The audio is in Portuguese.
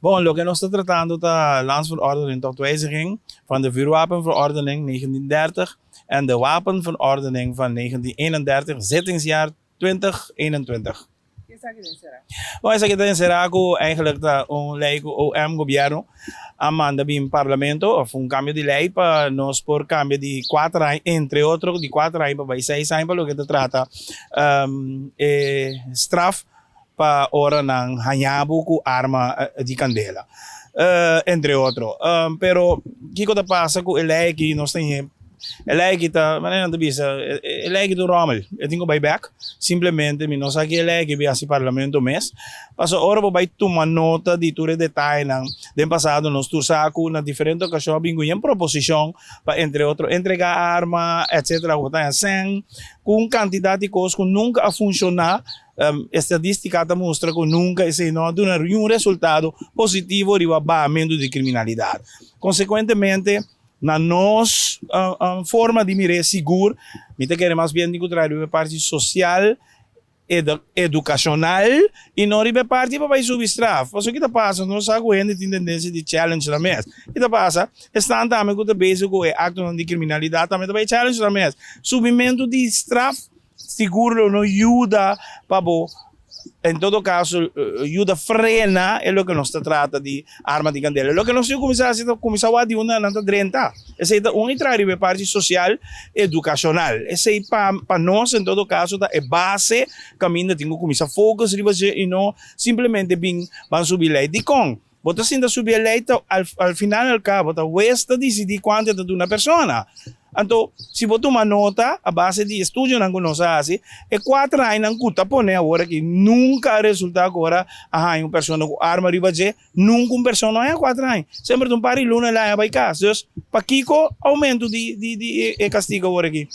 Bon, lo que nos está tratando de landsverordening tot wijziging van de vuurwapenverordening 1930 en de wapenverordening van 1931, zittingsjaar 2021. Esa que será. Bom, essa aqui tem será que eigenlijk lei que o governo manda bem parlamento of cambio de lei para nós por cambio de 4 anos, entre outros, de 4 anos para 6 anos, para o que trata straf para hora ng hanyabo com arma de candela. Entre outros. Pero, kiko ta pasa ko elei que nós temos elei que tá, mas não bisa, elei que do rommel. Eu tenho buyback, simplesmente me nós aqui elei que via parlamento mês. Passo hora para vai tomar nota de tudo detalhe nang den passado nós tu saco na diferente ocasião bingo em proposição para entre outros entregar arma, etc. Botar sem com quantidade de coisas que nunca a funcionar. Estatística mostra que nunca esse não dá um resultado positivo de abaixamento de criminalidade. Consequentemente, na nossa forma de mirar seguro, me te quer mais bem de contrário, a parte social, educacional e não a parte para substrato. O que está passando, nós sabemos tem tendência de challenge na mesa. O que está passando, estão também com o básico é acto de criminalidade, também vai challenge na mesa. Subimento de estraf seguro não ajuda para em todo caso ajuda a frenar é o que nós trata de arma de candela. O que nós começar a de uma nanta 30. Essa é uma entrada parte social educacional. Essa é para nós em todo caso é base caminho tem que começar a focar e não simplesmente vão subir lei de com. Você ainda subir a lei ao final ao cabo você decidir quanto é de uma pessoa. Então, se você tomar nota, a base de estudo que nós fazemos, é 4 anos que está pondo agora que nunca resulta agora uma pessoa com arma de bater, nunca uma pessoa não é 4 anos. Sempre um par de luna lá vai cá. Então, para que aumento de castigo agora aqui?